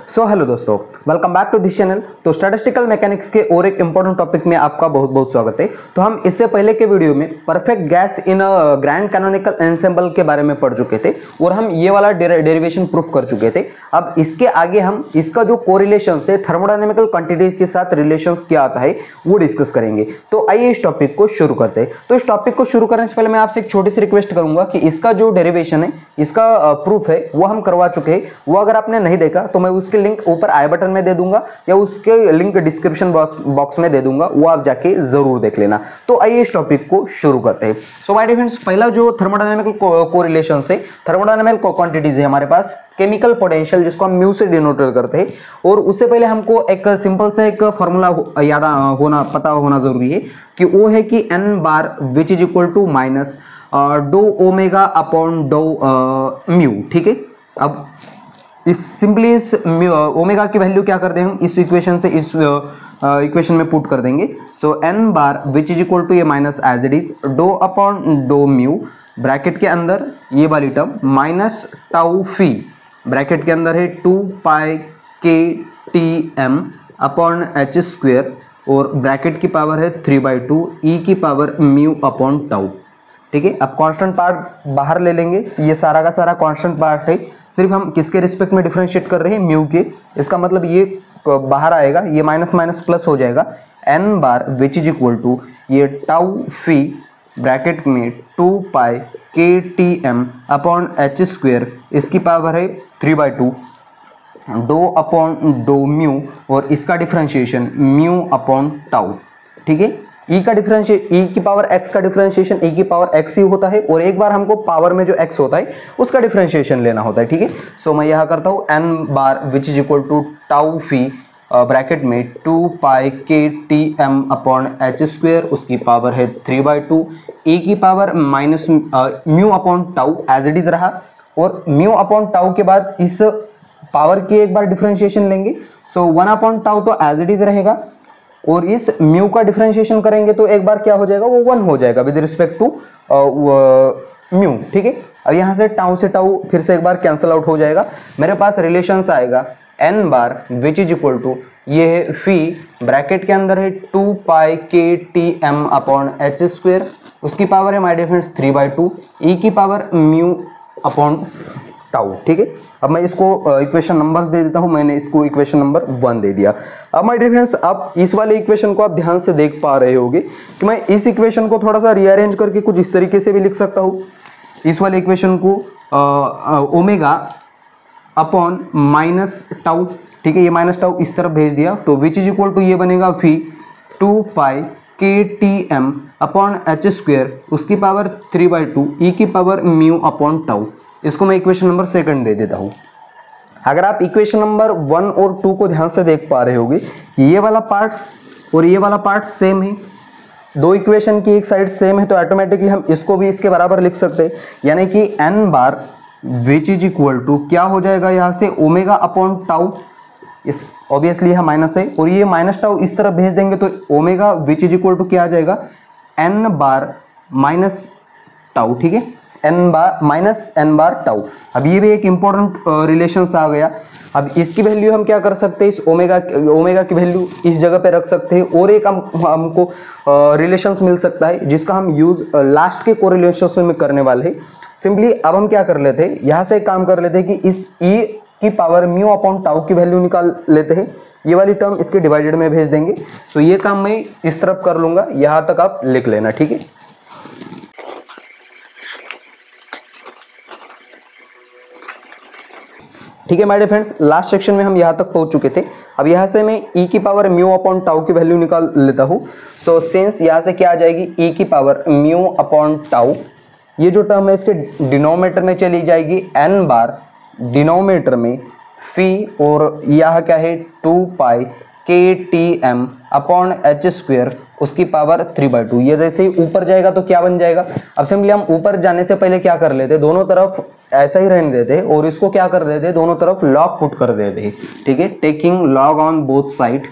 सो hello दोस्तों, welcome back to this channel. तो statistical mechanics के और एक इंपॉर्टेंट टॉपिक में आपका बहुत बहुत स्वागत है। तो हम इससे पहले के वीडियो में perfect gas in grand canonical ensemble के बारे में पढ़ चुके थे और हम ये वाला डेरिवेशन प्रूफ कर चुके थे। अब इसके आगे हम इसका जो कोरिलेशन है थर्मोडायनेमिकल क्वांटिटीज के साथ रिलेशंस क्या आता है वो डिस्कस करेंगे। तो आइए इस टॉपिक को शुरू करते हैं। तो इस टॉपिक को शुरू करने से पहले मैं आपसे एक छोटी सी रिक्वेस्ट करूंगा कि इसका जो डेरिवेशन है, इसका प्रूफ है, वो हम करवा चुके हैं। वो अगर आपने नहीं देखा तो मैं उसके लिंक ऊपर आई बटन में दे दूंगा या उसके लिंक डिस्क्रिप्शन बॉक्स में दे दूंगा, वो आप जाके जरूर देख लेना। तो आइए इस टॉपिक को शुरू करते हैं। सो माय डियर फ्रेंड्स, पहला जो थर्मोडायनेमिकल कोरिलेशन है, थर्मोडायनेमिकल क्वांटिटीज है हमारे पास केमिकल पोटेंशियल, जिसको हम म्यू से डिनोट करते हैं। और उससे पहले हमको एक सिंपल से एक फॉर्मूला याद होना, पता होना जरूरी है कि वो है कि n bar which is equal to minus do omega upon do mu. ठीक है, अब इस सिंपली इस ओमेगा की वैल्यू क्या कर दें हम इस इक्वेशन से इस इक्वेशन में पुट कर देंगे। So n bar which is equal to ये minus as it is do upon do mu, bracket के अंदर ये वाली term minus tau phi, bracket के अंदर है 2 पाई के T M upon H square और ब्रैकेट की पावर है 3/2 ई की पावर म्यू अपॉन टाउ। ठीक है, अब कांस्टेंट पार्ट बाहर ले लेंगे, ये सारा का सारा कांस्टेंट पार्ट है। सिर्फ हम किसके रिस्पेक्ट में डिफरेंशिएट कर रहे हैं, म्यू के। इसका मतलब ये बाहर आएगा, ये माइनस माइनस प्लस हो जाएगा। n bar which is equal to ये टाउ फी ब्रैकेट में 2 पाई के T M upon H square, इसकी पावर है 3/2 डो अपॉन डो म्यू और इसका डिफरेंशिएशन म्यू अपॉन टाउ। ठीक है, ई का डिफरेंशिएट, ई की पावर एक्स का डिफरेंशिएशन ई की पावर एक्स ही होता है और एक बार हमको पावर में जो एक्स होता है उसका डिफरेंशिएशन लेना होता है। ठीक है, सो मैं यहाँ करता हूँ n bar which is equal to tau phi bracket में 2 पाई के T M upon H square, उसकी पावर है 3/2 ई की power minus mu upon tau as it is रहा और म्यू अपॉन टाउ के बाद इस पावर की एक बार डिफरेंशिएशन लेंगे। सो 1 अपॉन टाउ तो एज इट इज रहेगा और इस म्यू का डिफरेंशिएशन करेंगे तो एक बार क्या हो जाएगा, वो 1 हो जाएगा विद रिस्पेक्ट टू म्यू। ठीक है, अब यहाँ से टाउ फिर से एक बार कैंसिल आउट हो जाएगा। मेरे पास रिलेशंस आएगा n bar which is equal to ये है फी ब्रैकेट के अंदर है 2 पाई के T M upon H square, उसकी पावर है माय डियर फ्रेंड्स 3/2 ई की पावर म्यू अपॉन टाउ। ठीक है, अब मैं इसको इक्वेशन नंबर्स दे देता हूं। मैंने इसको इक्वेशन नंबर 1 दे दिया। अब माय डियर फ्रेंड्स, आप इस वाले इक्वेशन को आप ध्यान से देख पा रहे होगे कि मैं इस इक्वेशन को थोड़ा सा रीअरेंज करके कुछ इस तरीके से भी लिख सकता हूं। इस वाले इक्वेशन को ओमेगा अपॉन माइनस टाउ, ठीक है, ये माइनस टाउ इस तरफ भेज दिया तो विच इज इक्वल टू ये बनेगा फी 2 पाई के T M upon H square, उसकी पावर 3/2 ई की पावर म्यू अपॉन टाउ। इसको मैं इक्वेशन नंबर 2 दे देता हूं। अगर आप इक्वेशन नंबर 1 और 2 को ध्यान से देख पा रहे होगे कि ये वाला पार्ट्स और ये वाला पार्ट सेम है, दो इक्वेशन की एक साइड सेम है, तो ऑटोमेटिकली हम इसको भी इसके बराबर लिख सकते हैं। यानी कि n bar which is equal to क्या हो जाएगा यहाँ से ओमेगा अपॉन टाउ, इस ऑब्वियसली यह माइनस है और ये माइनस टाउ इस तरफ भेज देंगे तो omega which is equal to क्या आ जाएगा n बार माइनस टाउ। ठीक है, n बार माइनस n बार टाउ। अब ये भी एक इंपॉर्टेंट रिलेशन आ गया। अब इसकी वैल्यू हम क्या कर सकते हैं, इस ओमेगा की वैल्यू इस जगह पे रख सकते हैं और एक हमको रिलेशंस मिल सकता है जिसका हम यूज लास्ट के कोरिलेशन में करने वाले हैं। सिंपली अब हम क्या कर लेते हैं, यहाँ से एक काम कर लेते हैं कि इस e की पावर म्यू अपॉन टाउ की वैल्यू निकाल लेते हैं। ये वाली टर्म इसके डिवाइडेड में भेज देंगे। तो ये काम मैं इस तरफ कर लूंगा, यहाँ तक आप लिख लेना। ठीक है, ठीक है my dear friends, last section में हम यहाँ तक पहुंच चुके थे। अब यहाँ से मैं e की पावर म्यू अपॉन टाउ की वैल्यू निकाल लेता हूँ। सो सिंस यहाँ से क्या आ जाएगी, e की पावर म्यू अपॉन टाउ, ये जो टर्म है इसके डिनोमिनेटर में चली जाएगी n बार डिनोमिनेटर में फी और यह क्या है 2 पाई के T M upon H square, उसकी पावर 3/2। ये जैसे ही ऊपर जाएगा तो क्या बन जाएगा, अब सिंपली हम ऊपर जाने से पहले क्या कर लेते, दोनों तरफ ऐसा ही रहने देते और इसको क्या कर देते, दोनों तरफ लॉग पुट कर देते। ठीक है, taking log on both side,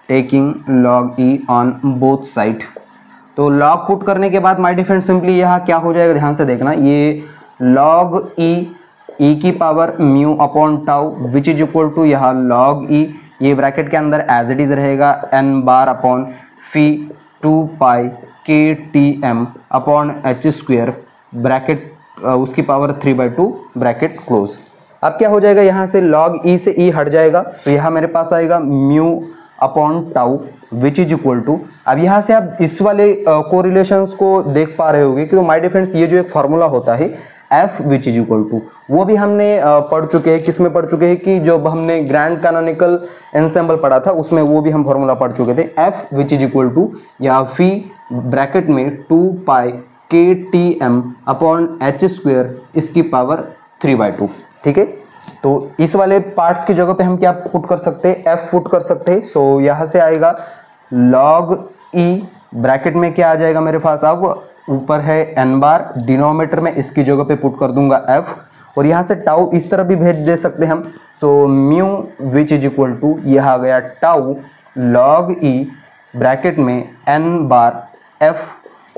taking log E on both side. तो लॉग पुट करने के बाद माय डियर फ्रेंड सिंपली यहाँ क्या हो जाएगा, ध्यान से देखना, ये log e की power mu upon tau which is equal to यहाँ log e, ये ब्रैकेट के अंदर एज इट इज रहेगा n bar upon phi 2 pi के T M upon H square bracket उसकी पावर 3/2 ब्रैकेट क्लोज। अब क्या हो जाएगा, यहाँ से log e से e हट जाएगा, तो यहाँ मेरे पास आएगा mu upon tau which is equal to, अब यहाँ से आप इस वाले कोरिलेशंस को देख पा रहे होंगे कि तो माय डियर फ्रेंड्स ये जो एक फॉर्मूला होता है f which is equal to, वो भी हमने पढ़ चुके हैं, किस में पढ़ चुके हैं कि जब हमने ग्रैंड कैनोनिकल एंसेम्बल पढ़ा था उसमें वो भी हम फॉर्मूला पढ़ चुके थे, f which is equal to या फी ब्रैकेट में 2 पाई के T M upon H square इसकी पावर 3/2। ठीक है, तो इस वाले पार्ट्स की जगह पे हम क्या पुट कर सकते हैं, f पुट कर सकते हैं। सो यहाँ से आएगा log e ब्रैकेट में क्या आ जाएगा मेरे पास, अब ऊपर है n बार, डिनोमिनेटर में इसकी जगह पे पुट कर दूंगा f, और यहाँ से टाउ इस तरह भी भेज दे सकते हैं हम। So mu which is equal to यह आ गया टाउ log e ब्रैकेट में n बार f।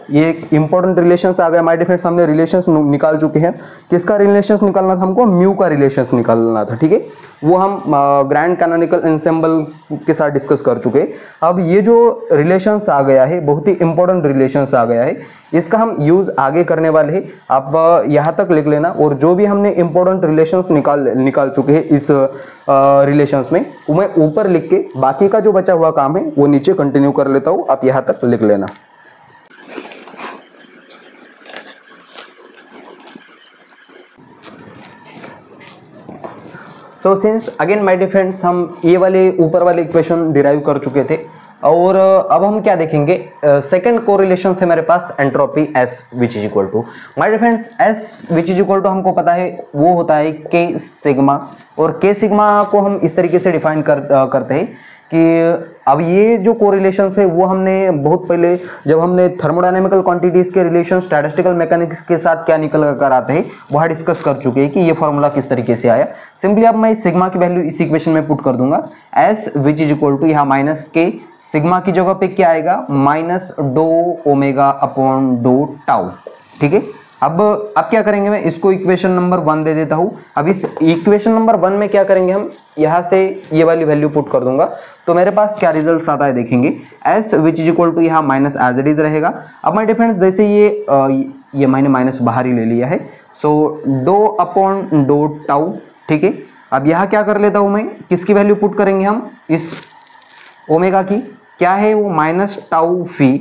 ये एक इंपॉर्टेंट रिलेशंस आ गया माय डियर फ्रेंड्स, हमने रिलेशंस निकाल चुके हैं। किसका रिलेशंस निकालना था हमको, म्यू का रिलेशंस निकालना था। ठीक है, वो हम ग्रैंड कैनोनिकल एंसेम्बल के साथ डिस्कस कर चुके हैं। अब ये जो रिलेशंस आ गया है बहुत ही इंपॉर्टेंट रिलेशंस आ गया है, इसका हम यूज आगे करने वाले हैं। आप यहाँ तक लिख लेना, और जो भी हमने इंपॉर्टेंट रिलेशंस निकाल चुके हैं इस रिलेशंस में, वो मैं ऊपर लिख के बाकी का जो बचा हुआ काम है वो नीचे कंटिन्यू कर लेता हूँ, आप यहाँ तक लिख लेना। So since again my dear friends हम ये वाले ऊपर वाले इक्वेशन डिराइव कर चुके थे, और अब हम क्या देखेंगे, सेकंड कोरिलेशन से मेरे पास entropy S which is equal to, my dear friends S which is equal to हमको पता है वो होता है K सिग्मा, और K सिग्मा को हम इस तरीके से डिफाइन करते हैं कि अब ये जो कोरिलेशन है वो हमने बहुत पहले जब हमने थर्मोडायनेमिकल क्वांटिटीज के रिलेशन स्टैटिस्टिकल मैकेनिक्स के साथ क्या निकल कर आते हैं वहाँ डिस्कस कर चुके हैं कि ये फॉर्मूला किस तरीके से आया। सिंपली अब मैं सिग्मा की वैल्यू इस इक्वेशन में पुट कर दूंगा, S which is equal to यहाँ माइनस के, सिग्मा की जगह पे क्या आएगा minus do omega upon do tau. ठीक है, अब क्या करेंगे, मैं इसको इक्वेशन नंबर 1 दे देता हूँ। अब इस इक्वेशन नंबर 1 में क्या करेंगे, हम यहाँ से ये वाली वैल्यू पुट कर दूंगा, तो मेरे पास क्या रिजल्ट आता है देखेंगे। S which is equal to यहाँ माइनस एज इट इज रहेगा। अब माय डिफरेंस जैसे ये मैंने माइनस बाहर ही ले लिया है, so do upon do tau. ठीक है, अब यहाँ क्या कर लेता हूँ मैं, किसकी वैल्यू पुट करेंगे हम, इस ओमेगा की, क्या है वो माइनस टाउ फी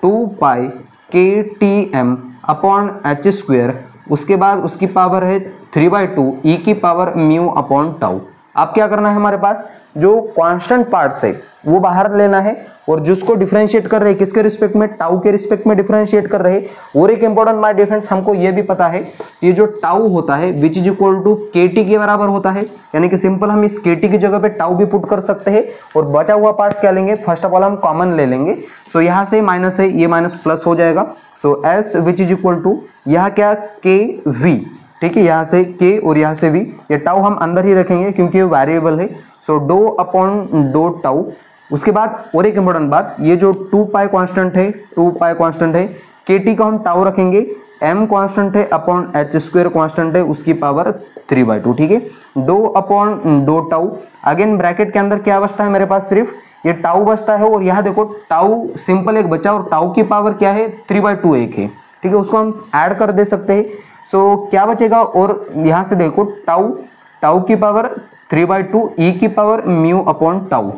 2 पाई के T M upon H square, उसके बाद उसकी पावर है 3/2 ई की पावर म्यू अपॉन टाउ। अब क्या करना है, हमारे पास जो कांस्टेंट पार्ट्स है वो बाहर लेना है, और जिसको डिफरेंशिएट कर रहे हैं किसके रिस्पेक्ट में, टाउ के रिस्पेक्ट में डिफरेंशिएट कर रहे हैं। और एक इंपॉर्टेंट माय डियर फ्रेंड्स, हमको ये भी पता है ये जो टाउ होता है विच इज इक्वल टू के टी के बराबर होता है, यानी कि सिंपल हम इस के टी की जगह पे टाउ भी पुट कर सकते हैं। और बचा हुआ पार्ट्स क्या लेंगे, फर्स्ट ऑफ ऑल हम कॉमन ले लेंगे। सो यहाँ से माइनस है, ये माइनस प्लस हो जाएगा। So S which is equal to यहाँ क्या के वी, ठीक है, यहाँ से के और यहाँ से वी, ये टाउ हम अंदर ही रखेंगे क्योंकि ये वेरिएबल है। So do upon do tau. उसके बाद और एक इंपॉर्टेंट बात, ये जो 2 पाई कांस्टेंट है, 2 पाई कांस्टेंट है, के टी का हम टाउ रखेंगे, m कांस्टेंट है अपॉन एच स्क्वेयर कांस्टेंट है, उसकी पावर 3/2। ठीक है, do upon do tau. Again bracket के अंदर क्या अवस्था है मेरे पास, सिर्फ ये टाउ बचता है, और यहाँ देखो टाउ सिंपल एक बचा, और टाउ की पावर क्या है 3/2 एक है। ठीक है, उसको हम ऐड कर दे सकते हैं। सो क्या बचेगा, और यहाँ से देखो टाउ की पावर 3/2 ई की पावर म्यू अपॉन टाउ।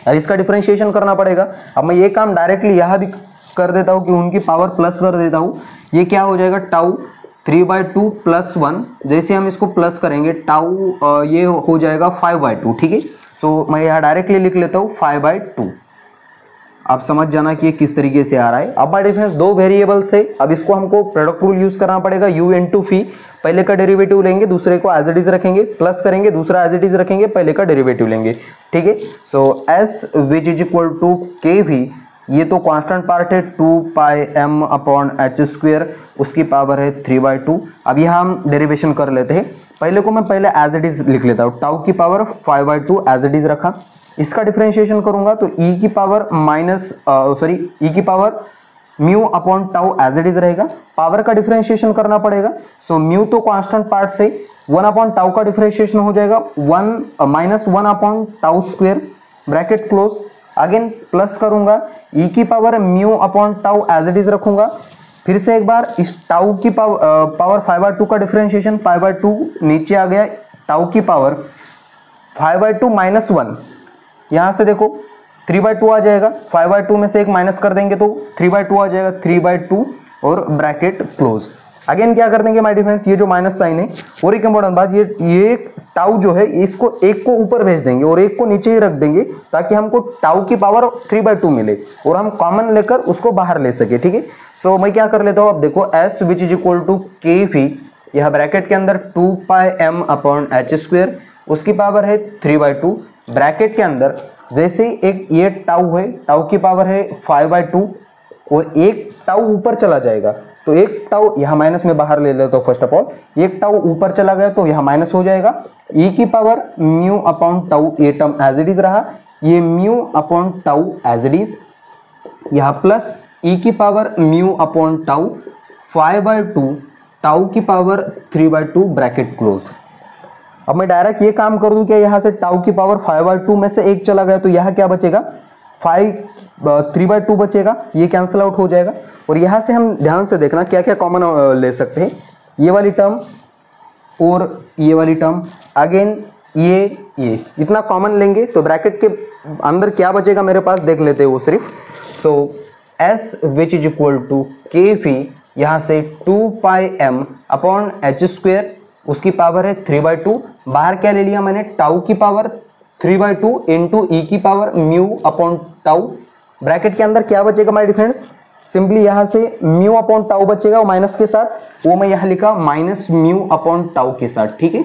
अब इसका डिफरेंशिएशन करना पड़ेगा। अब मैं ये काम डायरेक्टली यहाँ भी कर देता हूँ कि उनकी पावर प्लस कर देता हूँ। ये क्या हो जाएगा, टाउ 3/2 + 1, जैसे हम इसको प्लस करेंगे टाउ ये हो जाएगा 5/2। ठीक है, सो मैं यहाँ डायरेक्टली लिख लेता हूँ 5/2। आप समझ जाना कि ये किस तरीके से आ रहा है। अब बाय डिफरेंस दो वेरिएबल्स है, अब इसको हमको प्रोडक्ट रूल यूज करना पड़ेगा, u इंटू फी, पहले का डेरिवेटिव लेंगे, दूसरे को एज इट इज रखेंगे, प्लस करेंगे, दूसरा एज इट इज रखेंगे, पहले का डेरिवेटिव लेंगे। ठीक है, so S which is equal to K V, ये तो कांस्टेंट पार्ट है 2 pi m upon H square, उसकी पावर है 3/2। अब यहाँ हम डेरिवेशन कर लेते हैं। पहले को मैं पहले एज इट इज लिख लेता हूँ, टाउ की पावर 5/2 एज इट इज रखा, इसका डिफरेंशिएशन करूंगा तो e की power mu upon tau as it is रहेगा, पावर का डिफरेंशिएशन करना पड़ेगा। सो म्यू तो कांस्टेंट पार्ट से 1 अपॉन टाउ का डिफरेंशिएशन हो जाएगा 1 upon tau square bracket close. Again plus करूंगा ई की power mu upon tau as it is रखूंगा। फिर से एक बार इस टाउ की पावर 5/2 का डिफरेंशिएशन 5/2 नीचे आ गया, टाउ की पावर 5/2 माइनस 1, यहां से देखो 3/2 आ जाएगा, 5/2 में से एक माइनस कर देंगे तो 3/2 आ जाएगा, 3/2 और ब्रैकेट क्लोज। अगेन क्या कर देंगे माय डियर फ्रेंड्स, ये जो माइनस साइन है, और एक इंपॉर्टेंट बात, ये टाउ जो है इसको एक को ऊपर भेज देंगे और एक को नीचे ही रख देंगे ताकि हमको टाउ की पावर 3/2 मिले और हम कॉमन लेकर उसको बाहर ले सके। ठीक है, सो मैं क्या कर लेता हूँ, अब देखो s which is equal to के फी, यह ब्रैकेट के अंदर 2πm अपॉन एच स्क्वायर, उसकी पावर है 3/2 ब्रैकेट के अंदर। जैसे एक ये टाउ है, टाउ की पावर है 5/2 और एक टाउ ऊपर चला जाएगा तो एक टाउ यहाँ माइनस में बाहर ले लेता हूँ फर्स्ट ऑफ ऑल, एक टाउ ऊपर चला गया तो यहाँ माइनस हो जाएगा, ई की पावर म्यू अपॉन टाउ, ये टर्म एज इट इज रहा, ये mu upon tau as it is, यहाँ प्लस ई की power mu upon tau 5/2 tau की पावर 3/2 ब्रैकेट क्लोज। अब मैं डायरेक्ट ये काम कर दूं क्या, यहाँ से टाउ की पावर 5/2 में से एक चला गया तो यहाँ क्या बचेगा, 3/2 बचेगा, ये कैंसिल आउट हो जाएगा। और यहाँ से हम ध्यान से देखना क्या क्या कॉमन ले सकते हैं, ये वाली टर्म और ये वाली टर्म, अगेन ये इतना कॉमन लेंगे तो ब्रैकेट के अंदर क्या बचेगा मेरे पास देख लेते हैं वो सिर्फ। So s which is equal to के फी, यहाँ से 2πm अपॉन एच स्क्वायर, उसकी पावर है 3/2, बाहर क्या ले लिया मैंने, टाउ की पावर 3/2 इंटू ई की power mu upon tau, bracket के अंदर क्या बचेगा माय डियर फ्रेंड्स, सिंपली यहाँ से म्यू अपॉन टाउ बचेगा माइनस के साथ, वो मैं यहाँ लिखा माइनस म्यू अपॉन टाउ के साथ। ठीक है,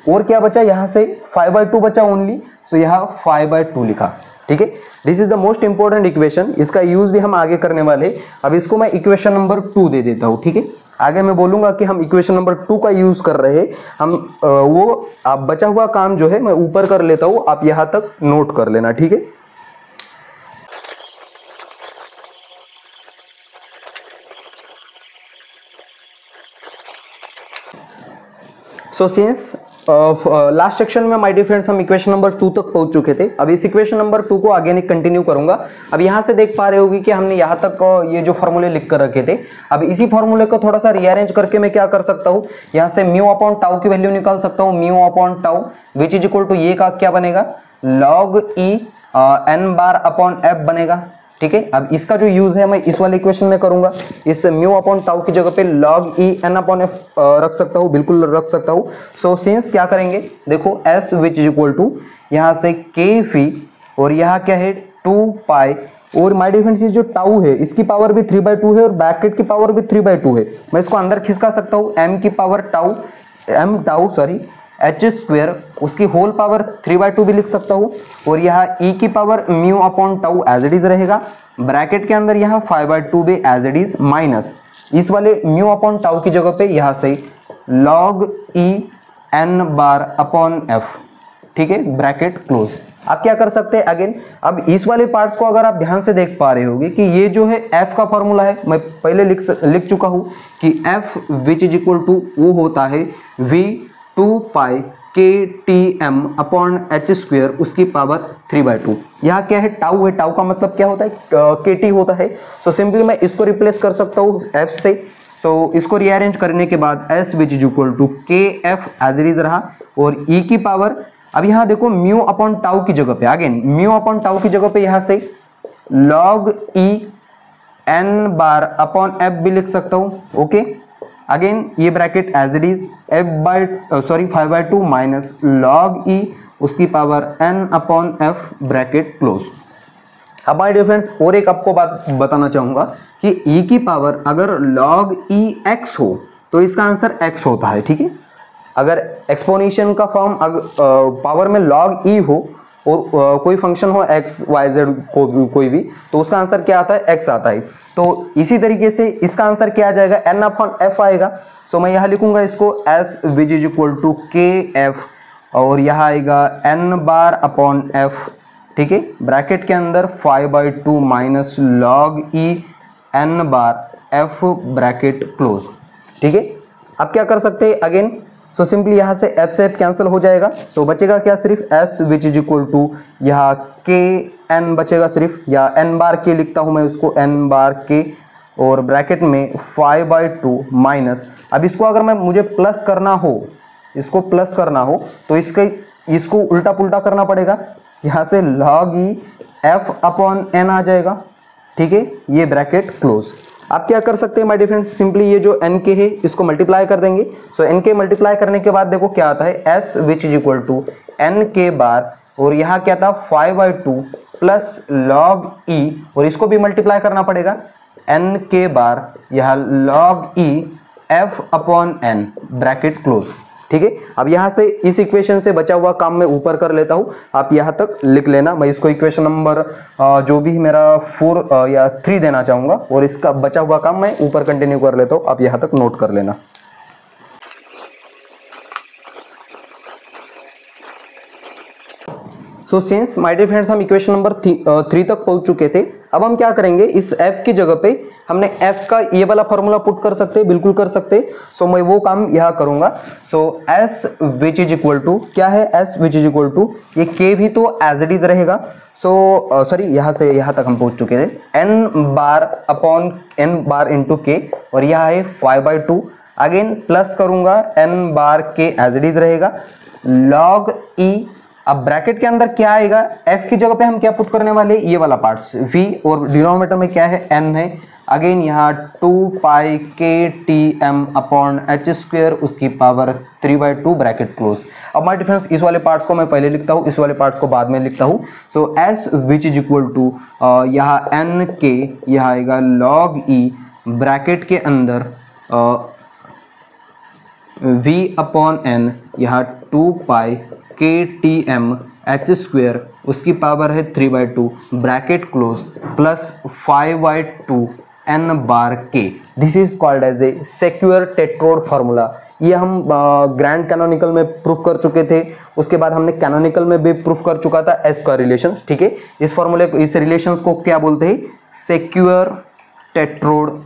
और क्या बचा, यहाँ से 5/2 बचा ओनली, सो यहाँ 5/2 लिखा। ठीक है, this is the most important equation, इसका यूज भी हम आगे करने वाले। अब इसको मैं इक्वेशन नंबर 2 दे देता हूँ। ठीक है, आगे मैं बोलूंगा कि हम इक्वेशन नंबर 2 का यूज कर रहे हैं हम, वो आप बचा हुआ काम जो है मैं ऊपर कर लेता हूँ, आप यहाँ तक नोट कर लेना। ठीक है, सो सिंस लास्ट सेक्शन में माय डियर फ्रेंड्स हम इक्वेशन नंबर 2 तक पहुंच चुके थे। अब इस इक्वेशन नंबर 2 को आगे नहीं कंटिन्यू करूंगा। अब यहाँ से देख पा रहे होगी कि हमने यहाँ तक ये जो फॉर्मूले लिख कर रखे थे, अब इसी फॉर्मूले को थोड़ा सा रीअरेंज करके मैं क्या कर सकता हूँ, यहाँ से म्यू अपॉन टाउ की वैल्यू निकाल सकता हूँ, mu upon tau which is equal to ये का क्या बनेगा, log E N bar upon f बनेगा। ठीक है, अब इसका जो यूज है मैं इस वाले इक्वेशन में करूंगा, इस म्यू अपॉन टाउ की जगह पे लॉग ई एन अपॉन एफ रख सकता हूँ, बिल्कुल रख सकता हूँ। सो सिंस क्या करेंगे, देखो s which is equal to यहाँ से के फी और यहाँ क्या है 2π, और माय डियर फ्रेंड्स ये जो टाउ है इसकी पावर भी 3/2 है और ब्रैकेट की पावर भी 3/2 है, मैं इसको अंदर खिसका सकता हूँ, m की पावर टाउ एच स्क्वायर, उसकी होल पावर 3/2 भी लिख सकता हूँ, और यहाँ ई की power mu upon tau as it is रहेगा, ब्रैकेट के अंदर यहाँ 5/2 भी एज इट इज, माइनस इस वाले म्यू अपॉन टाउ की जगह पे यहाँ से log E N bar upon f. ठीक है, ब्रैकेट क्लोज। आप क्या कर सकते हैं, अगेन अब इस वाले पार्ट्स को अगर आप ध्यान से देख पा रहे होगे कि ये जो है f का फॉर्मूला है, मैं पहले लिख चुका हूँ कि f which is equal to वो होता है v 2π KTM upon H square, उसकी पावर 3/2। यहाँ क्या है, टाउ है, टाउ का मतलब क्या होता है, KT होता है। तो सिंपली मैं इसको रिप्लेस कर सकता हूँ f से। तो इसको रीअरेंज करने के बाद s which is equal to KF as it is रहा, और e की पावर, अब यहाँ देखो म्यू अपॉन टाउ की जगह पे, अगेन म्यू अपॉन टाउ की जगह पे यहाँ से log E N bar upon F भी लिख सकता हूँ। ओके, अगेन ये bracket as it is, F by 5/2 minus log E उसकी power n upon F bracket close. अब माय डियर फ्रेंड्स और एक आपको बात बताना चाहूंगा कि e की पावर अगर log e x हो तो इसका आंसर x होता है। ठीक है, अगर एक्सपोनेंशियल का फॉर्म पावर में log e हो और कोई फंक्शन हो x y z कोई भी, तो उसका आंसर क्या आता है, x आता है। तो इसी तरीके से इसका आंसर क्या आ जाएगा, n अपॉन f आएगा। सो मैं यहाँ लिखूंगा इसको s which is equal to k f, और यहाँ आएगा n बार अपॉन f। ठीक है, ब्रैकेट के अंदर 5/2 माइनस लॉग ई n bar f bracket close. ठीक है, अब क्या कर सकते हैं अगेन, सो सिंपली यहाँ से f से f कैंसिल हो जाएगा, सो बचेगा क्या, सिर्फ s which is equal to यहाँ k n बचेगा सिर्फ, या n बार k लिखता हूँ मैं उसको, n बार k और ब्रैकेट में 5/2 माइनस, अब इसको अगर मैं मुझे प्लस करना हो, इसको प्लस करना हो तो इसको उल्टा पुल्टा करना पड़ेगा, यहाँ से log e f upon n आ जाएगा। ठीक है, ये ब्रैकेट क्लोज। आप क्या कर सकते हैं माय डियर फ्रेंड्स, सिंपली ये जो n के है इसको मल्टीप्लाई कर देंगे, सो n के मल्टीप्लाई करने के बाद देखो क्या आता है, s which is equal to n k बार, और यहाँ क्या था 5/2 प्लस log e, और इसको भी मल्टीप्लाई करना पड़ेगा, n के बार यहाँ log e f upon n bracket close. ठीक है, अब यहाँ से इस इक्वेशन से बचा हुआ काम मैं ऊपर कर लेता हूँ, आप यहाँ तक लिख लेना, मैं इसको इक्वेशन नंबर जो भी मेरा 4 या 3 देना चाहूँगा, और इसका बचा हुआ काम मैं ऊपर कंटिन्यू कर लेता हूँ, आप यहाँ तक नोट कर लेना। So since my dear friends हम इक्वेशन नंबर 3 तक पहुंच चुके थे, अब हम क्या करेंगे, इस f की जगह पे हमने f का ये वाला फॉर्मूला पुट कर सकते हैं, बिल्कुल कर सकते हैं, सो मैं वो काम यहाँ करूंगा। So s which is equal to क्या है, s which is equal to ये k भी तो एज इट इज रहेगा, सो सॉरी यहाँ से यहाँ तक हम पहुंच चुके थे, n bar upon n bar into k, और यह है 5/2, अगेन प्लस करूंगा n bar k as it is रहेगा, log e, अब ब्रैकेट के अंदर क्या आएगा, f की जगह पे हम क्या पुट करने वाले, ये वाला पार्ट्स v, और डिनोमिनेटर में क्या है, n है, अगेन यहाँ 2 pi k t m upon h square उसकी पावर 3/2 ब्रैकेट क्लोज। अब माय डिफरेंस इस वाले पार्ट्स को मैं पहले लिखता हूँ, इस वाले पार्ट्स को बाद में लिखता हूँ। So s which is equal to यहाँ n k, यहाँ आएगा log e ब्रैकेट के अंदर v अपॉन n, यहाँ 2 pi k t m h square उसकी पावर है 3/2 bracket close plus 5/2 n bar k। This is called as a Sackur Tetrode formula. ये हम ग्रैंड कैनोनिकल में प्रूफ कर चुके थे, उसके बाद हमने कैनोनिकल में भी प्रूफ कर चुका था एस का रिलेशन। ठीक है, इस फार्मूले को, इस रिलेशंस को क्या बोलते हैं, सिक्योर टेट्रोड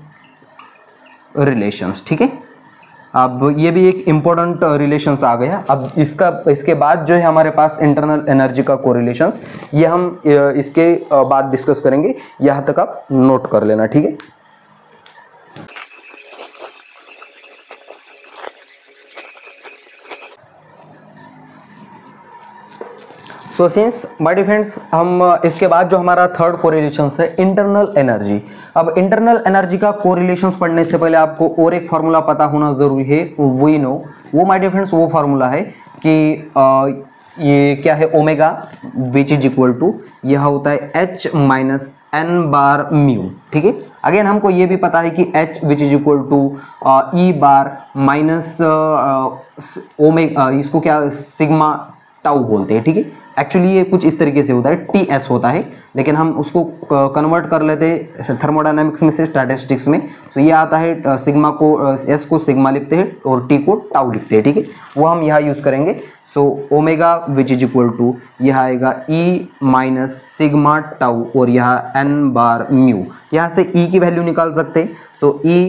रिलेशंस। ठीक है, अब ये भी एक इम्पोर्टेंट रिलेशंस आ गया। अब इसके बाद जो है हमारे पास इंटरनल एनर्जी का कोरिलेशंस, ये हम इसके बाद डिस्कस करेंगे, यहाँ तक आप नोट कर लेना। ठीक है, so since my dear friends हम इसके बाद जो हमारा थर्ड कोरिलेशंस है इंटरनल एनर्जी। अब इंटरनल एनर्जी का कोरिलेशंस पढ़ने से पहले आपको और एक फार्मूला पता होना जरूरी है, वी नो वो माय डियर फ्रेंड्स वो फार्मूला है कि ये क्या है, omega which is equal to यह होता है h minus n bar mu. ठीक है, अगेन हमको ये भी पता है कि h which is equal to e bar minus omega, इसको क्या सिग्मा टाउ बोलते हैं। ठीक है, एक्चुअली ये कुछ इस तरीके से होता है, ts होता है, लेकिन हम उसको कन्वर्ट कर लेते हैं थर्मोडायनामिक्स में से स्टैटिस्टिक्स में, तो ये आता है सिग्मा को, s को सिग्मा लिखते हैं और t को टाउ लिखते हैं। ठीक है, वो हम यहाँ यूज़ करेंगे। So omega which is equal to यह आएगा e माइनस सिग्मा टाउ और यहाँ n बार म्यू, यहाँ से e की वैल्यू निकाल सकते हैं। So e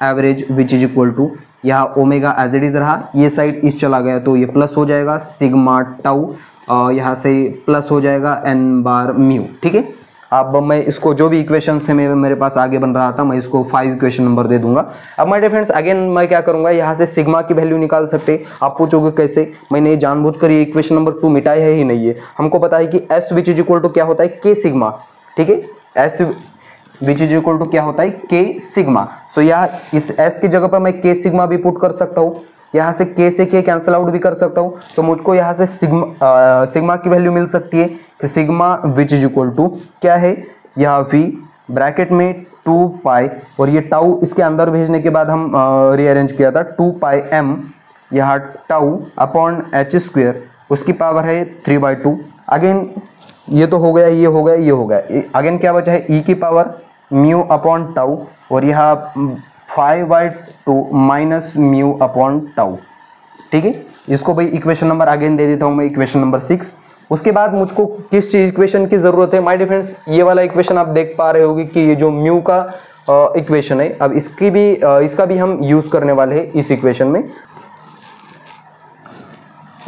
average which is equal to यहाँ ओमेगा एज इट इज रहा, ये साइड इस चला गया तो ये प्लस हो जाएगा सिग्मा टाउ, यहाँ से प्लस हो जाएगा n बार म्यू। ठीक है, अब मैं इसको जो भी इक्वेशन से मेरे पास आगे बन रहा था, मैं इसको 5 इक्वेशन नंबर दे दूंगा। अब माय डियर फ्रेंड्स अगेन मैं क्या करूंगा, यहाँ से सिग्मा की वैल्यू निकाल सकते। आप पूछोगे कैसे, मैंने जानबूझकर ये इक्वेशन नंबर 2 मिटाया है ही नहीं है। हमको पता है कि s which is equal to क्या होता है, k सिग्मा। ठीक है, s which is equal to क्या होता है, k सिग्मा। सो यहाँ इस s की जगह पर मैं k सिग्मा भी पुट कर सकता हूँ, यहाँ से k से k कैंसिल आउट भी कर सकता हूँ। सो मुझको यहाँ से सिग्मा की वैल्यू मिल सकती है कि sigma which is equal to क्या है, यहाँ v ब्रैकेट में 2 पाई और ये टाउ इसके अंदर भेजने के बाद हम रीअरेंज किया था 2 पाई m, यहाँ टाउ अपॉन h स्क्वेयर उसकी पावर है 3/2। अगेन ये तो हो गया, ये हो गया, ये हो गया, अगेन क्या बचा है e की पावर म्यू अपॉन टाउ और यहाँ 5/2 माइनस म्यू अपॉन टाउ। ठीक है, इसको भाई इक्वेशन नंबर अगेन दे देता हूँ मैं, इक्वेशन नंबर 6। उसके बाद मुझको किस इक्वेशन की ज़रूरत है माय डियर फ्रेंड्स, ये वाला इक्वेशन आप देख पा रहे होगे कि ये जो म्यू का इक्वेशन है। अब इसका भी हम यूज़ करने वाले हैं इस इक्वेशन में।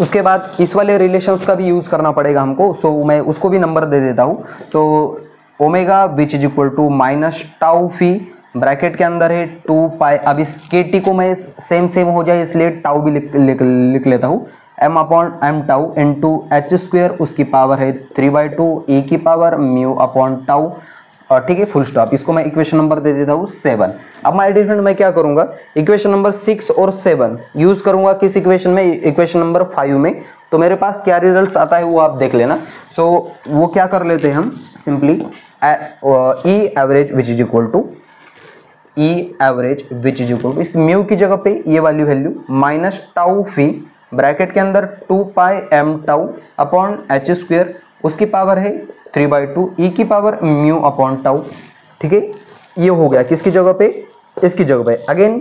उसके बाद इस वाले रिलेशंस का भी यूज़ करना पड़ेगा हमको, सो मैं उसको भी नंबर दे देता हूँ। So omega which is equal to minus tau phi, bracket के अंदर है 2 पाई। अब इस के टी को मैं सेम हो जाए इसलिए टाउ भी लिख लेता हूँ, m upon m tau into h square, उसकी पावर है 3/2 e की पावर म्यू अपॉन टाउ, ठीक है, फुल स्टॉप। इसको मैं इक्वेशन नंबर दे देता हूँ 7। अब माय डियर फ्रेंड मैं क्या करूँगा, इक्वेशन नंबर 6 और 7 यूज़ करूँगा किस इक्वेशन में, इक्वेशन नंबर 5 में। तो मेरे पास क्या रिजल्ट्स आता है वो आप देख लेना। सो वो क्या कर लेते हैं हम, simply E average which is equal to इस म्यू की जगह पे ये वाली value minus tau phi, bracket के अंदर 2 pi M tau upon H square, उसकी पावर है 3/2 e की पावर म्यू अपॉन टाउ, ठीक है। ये हो गया किसकी जगह पे, इसकी जगह पे। अगेन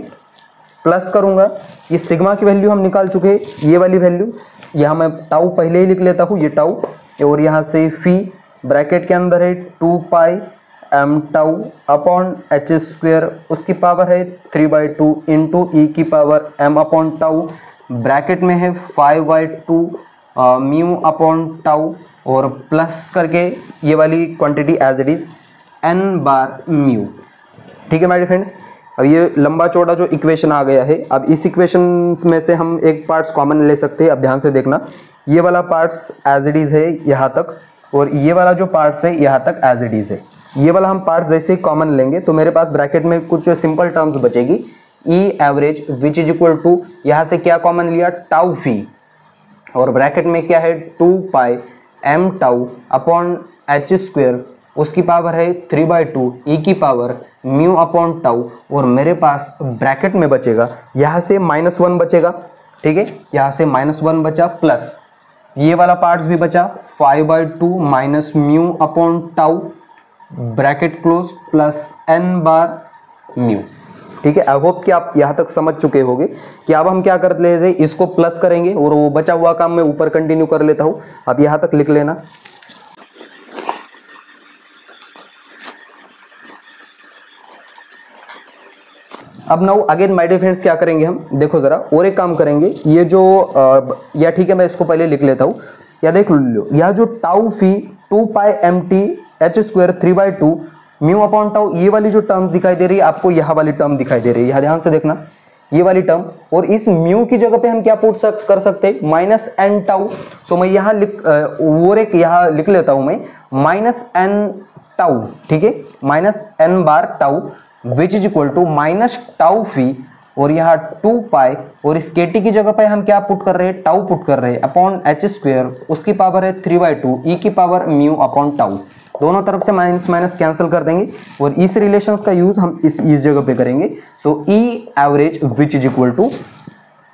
प्लस करूंगा, ये सिग्मा की वैल्यू हम निकाल चुके हैं, ये वाली वैल्यू यहाँ मैं टाउ पहले ही लिख लेता हूँ, ये टाउ, और यहाँ से फी ब्रैकेट के अंदर है 2 pi M tau upon H square, उसकी पावर है 3/2 इंटू ई की power M upon tau, bracket में है 5/2 म्यू अपॉन टाउ, और प्लस करके ये वाली quantity as it is n bar mu, ठीक है माय डियर फ्रेंड्स। अब ये लंबा चौड़ा जो इक्वेशन आ गया है, अब इस इक्वेशन में से हम एक पार्ट्स कॉमन ले सकते हैं। अब ध्यान से देखना, ये वाला पार्ट्स एज इट इज है यहाँ तक, और ये वाला जो पार्ट्स है यहाँ तक एज इट इज है। ये वाला हम पार्ट्स जैसे ही कॉमन लेंगे तो मेरे पास ब्रैकेट में कुछ सिंपल टर्म्स बचेगी, E average which is equal to, यहाँ से क्या कॉमन लिया, टाउ फी, और ब्रैकेट में क्या है 2 pi M tau upon H square, उसकी पावर है 3/2 ई की पावर म्यू अपॉन टाउ, और मेरे पास ब्रैकेट में बचेगा यहाँ से -1 बचेगा, ठीक है, यहाँ से -1 बचा, प्लस ये वाला पार्ट्स भी बचा 5/2 minus mu upon tau, bracket close, plus n bar mu, ठीक है। आई होप कि आप यहाँ तक समझ चुके होंगे कि अब हम क्या कर लेते हैं, इसको प्लस करेंगे और वो बचा हुआ काम मैं ऊपर कंटिन्यू कर लेता हूँ। अब यहाँ तक लिख लेना। अब now again my dear friends क्या करेंगे हम, देखो जरा और एक काम करेंगे, ये जो या ठीक है मैं इसको पहले लिख लेता हूँ, या देख लो, यह जो tau phi 2 pi M T H square 3/2 mu upon tau, ये वाली जो टर्म्स दिखाई दे रही है आपको, यह वाली टर्म दिखाई दे रही है, यहाँ ध्यान से देखना, ये वाली टर्म, और इस म्यू की जगह पे हम क्या पुट कर सकते हैं, -n टाउ। सो मैं यहाँ और एक यहाँ लिख लेता हूँ मैं -n टाउ, ठीक है, -n bar tau which is equal to minus tau phi, और यहाँ 2 पाई, और इस के टी की जगह पे हम क्या पुट कर रहे हैं, टाउ पुट कर रहे हैं, अपॉन एच स्क्वेयर, उसकी पावर है 3/2 ई की पावर म्यू अपॉन टाउ। दोनों तरफ से माइनस माइनस कैंसिल कर देंगे, और इस रिलेशंस का यूज हम इस जगह पे करेंगे। So E average which is equal to,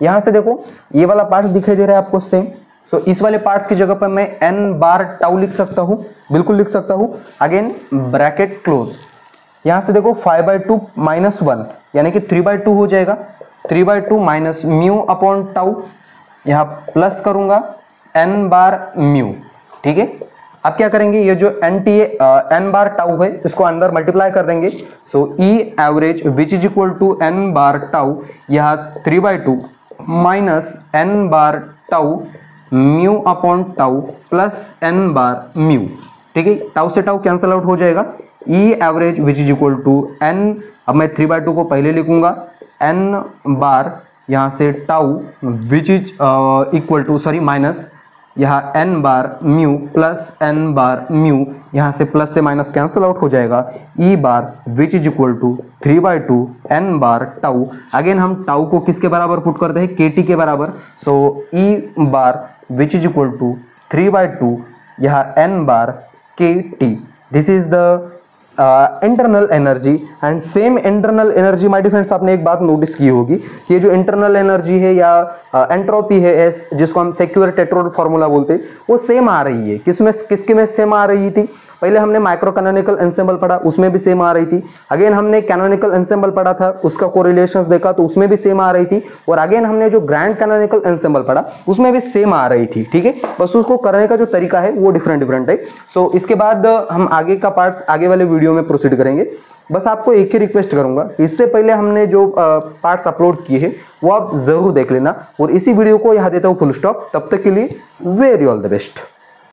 यहाँ से देखो ये वाला पार्ट्स दिखाई दे रहा है आपको सेम, सो इस वाले पार्ट्स की जगह पर मैं n बार टाउ लिख सकता हूँ, बिल्कुल लिख सकता हूँ। अगेन ब्रैकेट क्लोज, यहाँ से देखो 5/2 -1 यानी कि 3/2 हो जाएगा, 3/2 माइनस म्यू अपॉन टाउ, यहाँ प्लस करूँगा n बार म्यू, ठीक है। अब क्या करेंगे, ये जो n बार टाउ है इसको अंदर मल्टीप्लाई कर देंगे। So E average which is equal to n bar tau, यहाँ 3/2 minus n bar tau mu upon tau plus n bar mu, ठीक है, टाउ से टाउ कैंसिल आउट हो जाएगा। E average which is equal to n, अब मैं 3/2 को पहले लिखूंगा, n बार यहाँ से tau which is equal to minus यहाँ n bar mu plus n bar mu, यहाँ से प्लस से माइनस कैंसिल आउट हो जाएगा। E bar which is equal to 3/2 n bar tau, again हम टाउ को किसके बराबर पुट करते हैं, के टी के बराबर। So e bar which is equal to 3/2 यहाँ n bar k t, this is the internal energy. And same internal energy my dear friends, आपने एक बात नोटिस की होगी कि ये जो इंटरनल एनर्जी है या एंट्रोपी है एस, जिसको हम सेक्यूर टेट्रोड फार्मूला बोलते हैं, वो सेम आ रही है। किसके में सेम आ रही थी, पहले हमने माइक्रो कैनोनिकल एंसेंबल पढ़ा, उसमें भी सेम आ रही थी। अगेन हमने कैनोनिकल एंसेंबल पढ़ा था, उसका कोरिलेशंस देखा तो उसमें भी सेम आ रही थी। और अगेन हमने जो ग्रैंड कैनोनिकल एंसेंबल पढ़ा उसमें भी सेम आ रही थी, ठीक है। बस उसको करने का जो तरीका है वो डिफरेंट है। सो इसके बाद हम आगे का पार्ट्स आगे वाले वीडियो में प्रोसीड करेंगे। बस आपको एक ही रिक्वेस्ट करूंगा, इससे पहले हमने जो पार्ट्स अपलोड किए हैं वो आप जरूर देख लेना, और इसी वीडियो को यहाँ देता हूँ फुल स्टॉप। तब तक के लिए वेरी ऑल द बेस्ट।